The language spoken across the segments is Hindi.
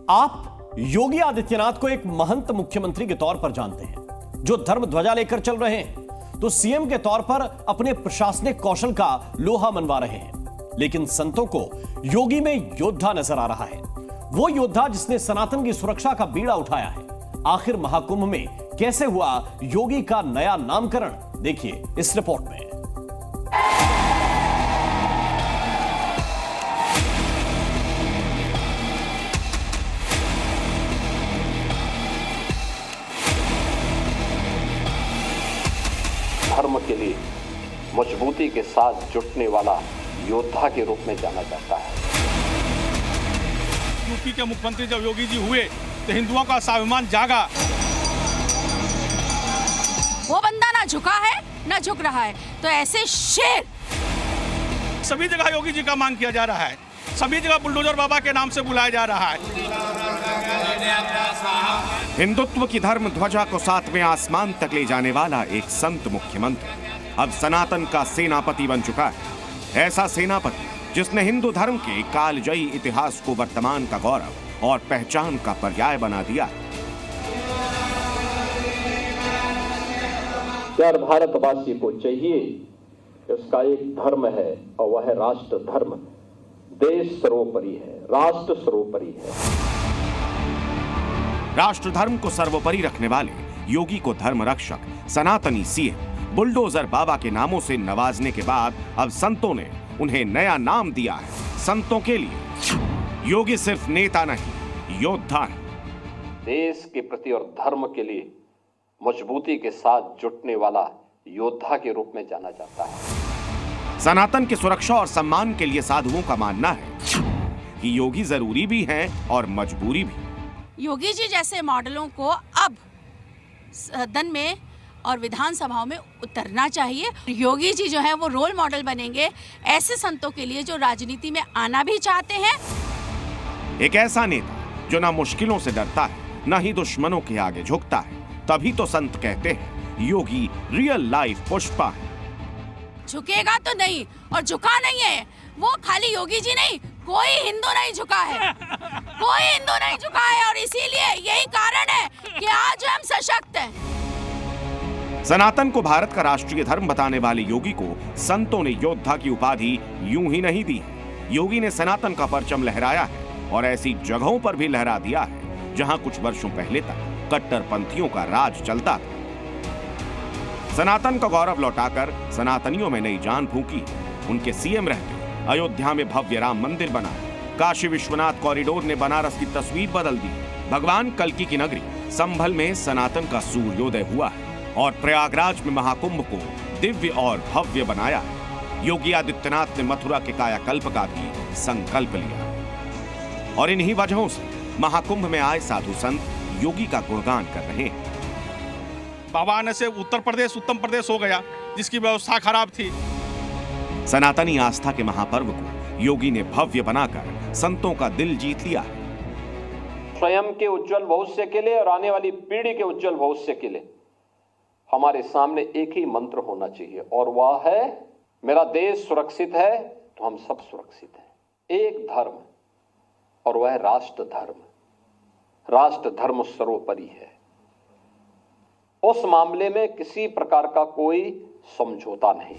आप योगी आदित्यनाथ को एक महंत मुख्यमंत्री के तौर पर जानते हैं जो धर्म ध्वजा लेकर चल रहे हैं, तो सीएम के तौर पर अपने प्रशासनिक कौशल का लोहा मनवा रहे हैं। लेकिन संतों को योगी में योद्धा नजर आ रहा है, वो योद्धा जिसने सनातन की सुरक्षा का बीड़ा उठाया है। आखिर महाकुंभ में कैसे हुआ योगी का नया नामकरण, देखिए इस रिपोर्ट में। धर्म के लिए मजबूती के साथ जुटने वाला योद्धा के रूप में जाना जाता है। यूपी के मुख्यमंत्री जब योगी जी हुए तो हिंदुओं का स्वाभिमान जागा। वो बंदा ना झुका है ना झुक रहा है, तो ऐसे शेर सभी जगह योगी जी का मांग किया जा रहा है, सभी जगह बुलडोजर बाबा के नाम से बुलाया जा रहा है। हिंदुत्व की धर्म ध्वजा को सातवें आसमान तक ले जाने वाला एक संत मुख्यमंत्री अब सनातन का सेनापति बन चुका है। ऐसा सेनापति जिसने हिंदू धर्म के कालजयी इतिहास को वर्तमान का गौरव और पहचान का पर्याय बना दिया। यार भारतवासी को चाहिए, उसका एक धर्म है और वह है राष्ट्र धर्म। देश सर्वोपरि है, राष्ट्र सर्वोपरि है। राष्ट्र धर्म को सर्वोपरि रखने वाले योगी को धर्म रक्षक, सनातनी सीएम, बुलडोजर बाबा के नामों से नवाजने के बाद अब संतों ने उन्हें नया नाम दिया है। संतों के लिए योगी सिर्फ नेता नहीं, योद्धा है। देश के प्रति और धर्म के लिए मजबूती के साथ जुटने वाला योद्धा के रूप में जाना जाता है। सनातन की सुरक्षा और सम्मान के लिए साधुओं का मानना है कि योगी जरूरी भी है और मजबूरी भी। योगी जी जैसे मॉडलों को अब सदन में और विधानसभाओं में उतरना चाहिए। योगी जी जो है वो रोल मॉडल बनेंगे ऐसे संतों के लिए जो राजनीति में आना भी चाहते हैं। एक ऐसा नेता जो ना मुश्किलों से डरता है, ना ही दुश्मनों के आगे झुकता है। तभी तो संत कहते हैं योगी रियल लाइफ पुष्पा है। झुकेगा तो नहीं और झुका नहीं है वो, खाली योगी जी नहीं, कोई हिंदू नहीं झुका है, कोई हिंदू नहीं झुका है। और इसीलिए यही कारण है कि आज हम सशक्त हैं। सनातन को भारत का राष्ट्रीय धर्म बताने वाले योगी को संतों ने योद्धा की उपाधि यूं ही नहीं दी है। योगी ने सनातन का परचम लहराया है और ऐसी जगहों पर भी लहरा दिया है जहां कुछ वर्षों पहले तक कट्टरपंथियों का राज चलता था। सनातन का गौरव लौटाकर सनातनियों में नई जान फूंकी। उनके सीएम रहते अयोध्या में भव्य राम मंदिर बना, काशी विश्वनाथ कॉरिडोर ने बनारस की तस्वीर बदल दी, भगवान कल्की की नगरी संभल में सनातन का सूर्योदय हुआ है और प्रयागराज में महाकुंभ को दिव्य और भव्य बनाया है। योगी आदित्यनाथ ने मथुरा के कायाकल्प का भी संकल्प लिया और इन्हीं वजहों से महाकुंभ में आए साधु संत योगी का गुणगान कर रहे हैं। बाबा आने से उत्तर प्रदेश उत्तम प्रदेश हो गया, जिसकी व्यवस्था खराब थी। सनातनी आस्था के महापर्व को योगी ने भव्य बनाकर संतों का दिल जीत लिया है। स्वयं के उज्जवल भविष्य के लिए और आने वाली पीढ़ी के उज्जवल भविष्य के लिए हमारे सामने एक ही मंत्र होना चाहिए और वह है, मेरा देश सुरक्षित है तो हम सब सुरक्षित हैं। एक धर्म और वह है राष्ट्र धर्म। राष्ट्र धर्म सर्वोपरि है। उस मामले में किसी प्रकार का कोई समझौता नहीं।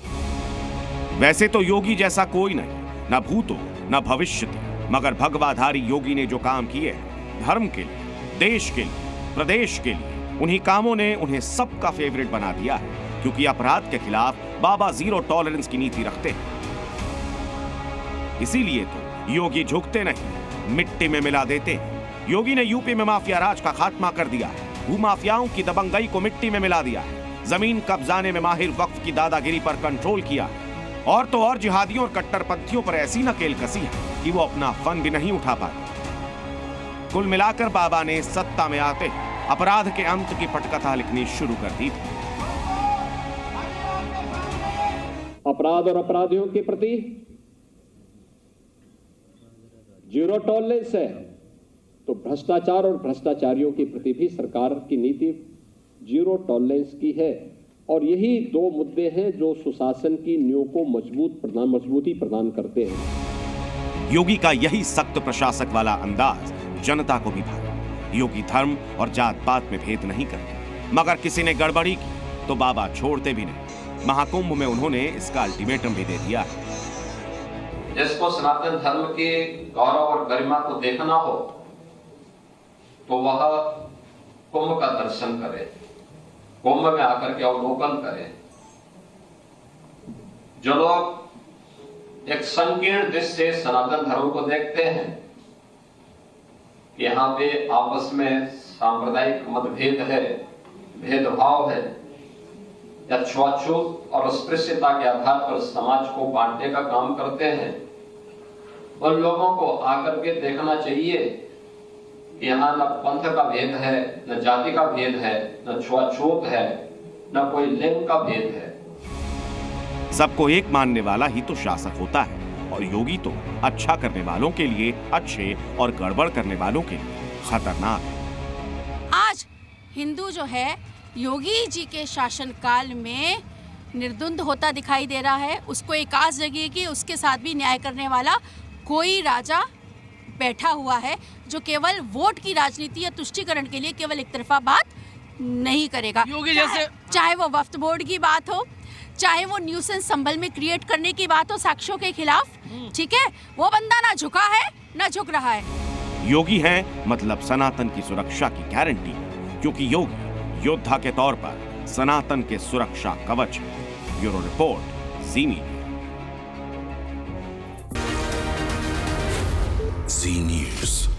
वैसे तो योगी जैसा कोई नहीं, न भूतो न भविष्य, मगर भगवाधारी योगी ने जो काम किए हैं धर्म के लिए, देश के लिए, प्रदेश के लिए, उन्हीं कामों ने उन्हें सबका फेवरेट बना दिया है। क्योंकि अपराध के खिलाफ बाबा जीरो टॉलरेंस की नीति रखते हैं। इसीलिए तो योगी झुकते नहीं, मिट्टी में मिला देते हैं। योगी ने यूपी में माफिया राज का खात्मा कर दिया है, भूमाफियाओं की दबंगई को मिट्टी में मिला दिया है, जमीन कब्जाने में माहिर वक्फ की दादागिरी पर कंट्रोल किया है और तो और जिहादियों और कट्टरपंथियों पर ऐसी नकेल कसी है कि वो अपना फन भी नहीं उठा पाते। कुल मिलाकर बाबा ने सत्ता में आते अपराध के अंत की पटकथा लिखनी शुरू कर दी थी। अपराध और अपराधियों के प्रति जीरो टॉलरेंस है, तो भ्रष्टाचार और भ्रष्टाचारियों के प्रति भी सरकार की नीति जीरो टॉलरेंस की है। और यही दो मुद्दे हैं जो सुशासन की नींव को मजबूती प्रदान करते हैं। योगी का यही सख्त प्रशासक वाला अंदाज जनता को भी भाए। योगी धर्म और जात पात में भेद नहीं करते, मगर किसी ने गड़बड़ी की तो बाबा छोड़ते भी नहीं। महाकुंभ में उन्होंने इसका अल्टीमेटम भी दे दिया है। जिसको सनातन धर्म के गौरव और गरिमा को देखना हो तो वह कुंभ का दर्शन करे, कुंभ में आकर के अवलोकन करे। जो लोग एक संकीर्ण दृष्टि से सनातन धर्म को देखते हैं, यहाँ पे आपस में सांप्रदायिक मतभेद है, भेदभाव है या छुआछूत और अस्पृश्यता के आधार पर समाज को बांटने का काम करते हैं, उन लोगों को आकर के देखना चाहिए कि यहाँ न पंथ का भेद है, न जाति का भेद है, न छुआछूत है, न कोई लिंग का भेद है। सबको एक मानने वाला ही तो शासक होता है, और योगी तो अच्छा करने वालों के लिए अच्छे और गड़बड़ करने वालों के लिए खतरनाक है। आज हिंदू जो है योगी जी के शासनकाल में निर्द्वंद होता दिखाई दे रहा है। उसको एक आस जगी कि उसके साथ भी न्याय करने वाला कोई राजा बैठा हुआ है जो केवल वोट की राजनीति या तुष्टीकरण के लिए केवल एक तरफा बात नहीं करेगा। योगी जैसे चाहे वो वक्फ बोर्ड की बात हो, चाहे वो न्यूसेंस संभल में क्रिएट करने की बात हो साक्ष्यों के खिलाफ, ठीक है, वो बंदा ना झुका है ना झुक रहा है। योगी है मतलब सनातन की सुरक्षा की गारंटी, क्योंकि योगी योद्धा के तौर पर सनातन के सुरक्षा कवच है। ब्यूरो रिपोर्ट, जी मीडिया। जी न्यूज़।